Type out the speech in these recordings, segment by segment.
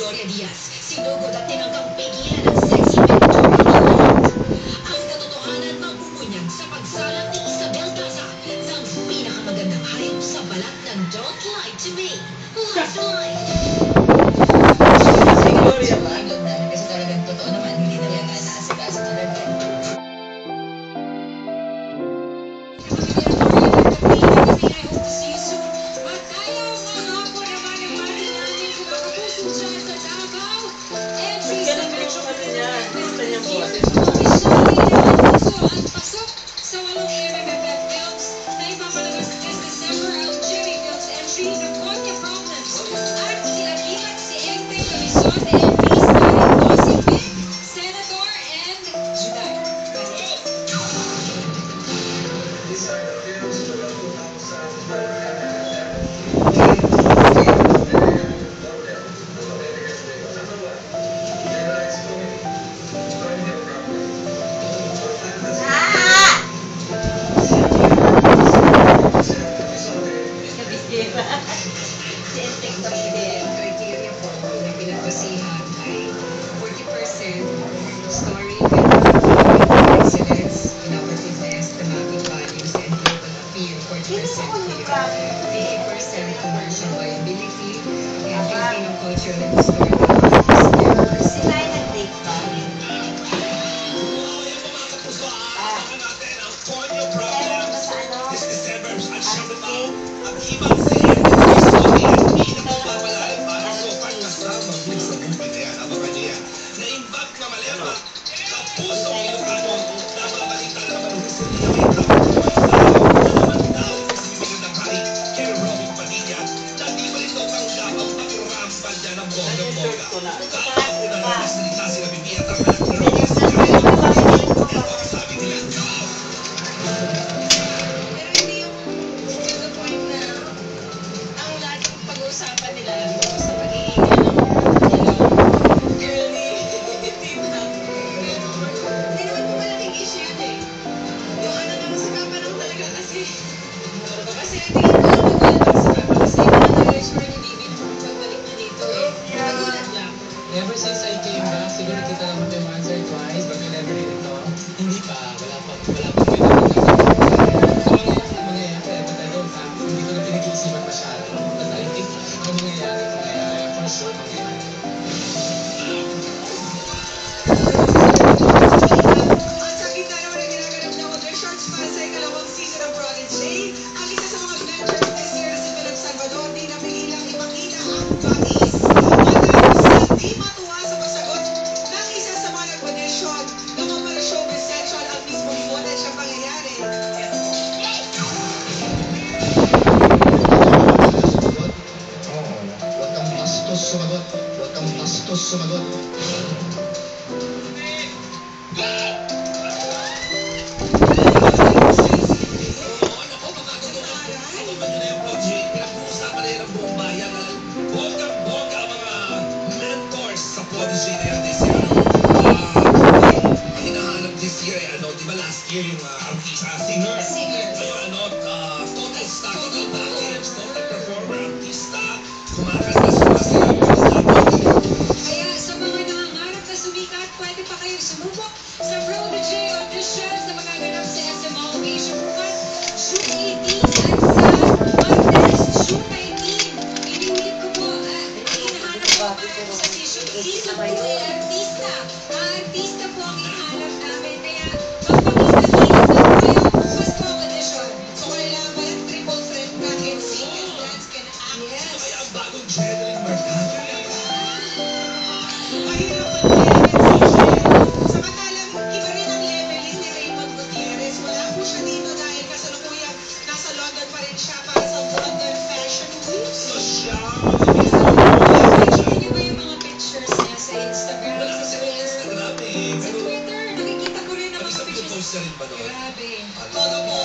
Gloria Diaz, sinugod at tinanggang pigilan ng sexy Victoria. Ang katotohanan magbubunyag sa pagsalang ni Isabel Daza ng pinakamagandang hayop sa balat ng Don't Lie to Me. Life to Life. Gloria ba? Kasi talagang totoo naman, hindi na yan naasikaso talaga. Criteria po na pinagbasihan ay 40% story, excellence, innovativeness, thematic values, and global appeal, 40% theory, 80% commercial viability, and Filipino cultural and historical values. Sila ay nag-date ba? Ever since I came back, siguro kita lang kami once or twice, but whenever ito, hindi pa, wala pa pwede mangyayari, but I don't have, hindi ko na pinag-iisipan masyado. But I think ang mangyayari, for sure, mangyayari. At sa gitna naman ang ginaganap na Wonder Sharks para sa ikalawang season ng Prodigy, ang isa sa mga mentors this year si Philip Salvador, di napigilang ipakita ang bangis. Di matuwa sa pasagot ng isa sa mga nag-audition ng mga showbiz central ang mismong footage ng pangyayari. Huwag kang bastos sumagot. Huwag kang bastos sumagot. Yung artista, singer. Ngayon, total stock, total package, total performer, artista, kumakanta, sumasayaw, Kaya sa mga nangangarap na sumikat, pwede pa kayong sumubok sa Prodigy auditions na magaganap sa SM Mall Asia bukas, June 18 at sa Martes, June 19. Iniulit ko po, hinahanap po para sa season 2 ay artista. Ang artista po ang hinahanap namin, kaya magpapagpapagpapag lang kayo bukas po ang audition. So kailangan ba ng triple threat ka can sing, can dance, can act? Yes. kaya ang bagong genre ng merkado. Mahirap mag-level. Samantalang iba rin ang leveling ni Raymond Gutierrez. Wala po siya dito dahil kasalukuyang nasa London pa rin siya para sa London Fashion Week. Social. Nakikita niyo ba yung mga pictures niya sa Instagram? Wala Sa kasi may Twitter? Instagram eh. Sa Pero, Twitter, nakikita ko rin ang mga nag-isang pictures. post na rin ba doon? Grabe. Todo po.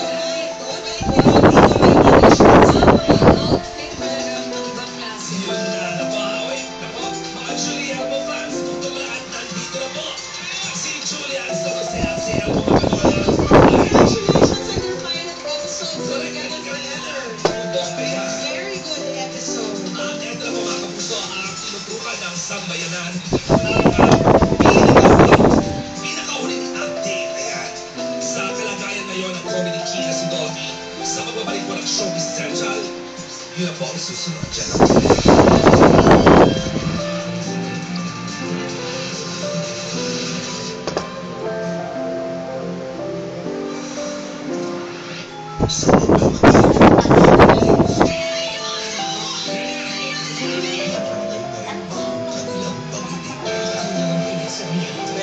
Doon balik ko yun. Dito may shirts. Ang mga outfit talaga ng ibang klase. Yun na, napahawi. Napo, mga Juliano fans, kung lahat nandito na po. Si Julian sa masaya-saya mo mga kanulan. Congratulations on your pilot episode. So, Correct, Together kanina. Forever. Ubong kaya. Very good episode. Ang sambayanan. Pinakahuling update, ayan. Sa kalagayan ngayon ng comedy king na si Dolby, sa pagbabalik po ng Showbiz Central, yun ang po ang susunod dyan.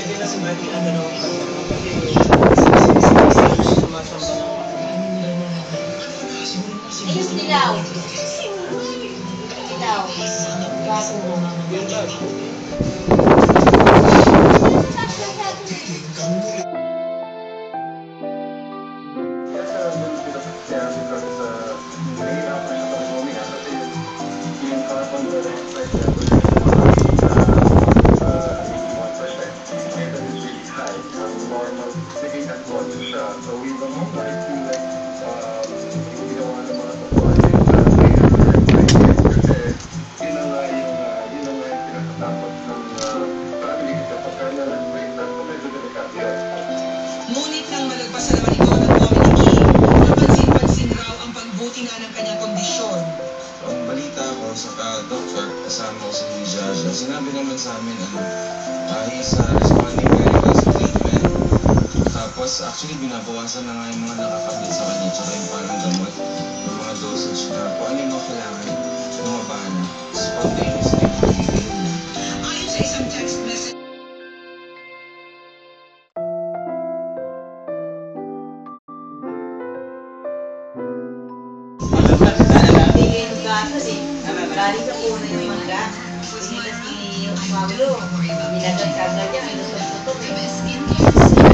Pwede na si Matty, ano, sumasamba ng Ayos nilaw. Nilaw. Bago mo. yung bag. Ngunit nang malagpasan naman ito ng comedy king, napansin-pansin raw ang pagbuti nga ng kanyang kondisyon. Ang balita ko sa doctor, kasama ko si Jaja, sinabi naman sa amin, he's responding very well sa treatment. Tapos, actually, binabawasan na nga yung mga nakakabit sa kanya, tsaka yung parang gamot, yung mga dosage na kung ano yung mga kailangan, lumaba na. Spontaneously, Ayon sa isang text message, Bigay ng gastos eh. Galing sa puno yung mangga. Pinitas ni Pablo. Nilagat-kagat yan. Nilusot-lutok eh.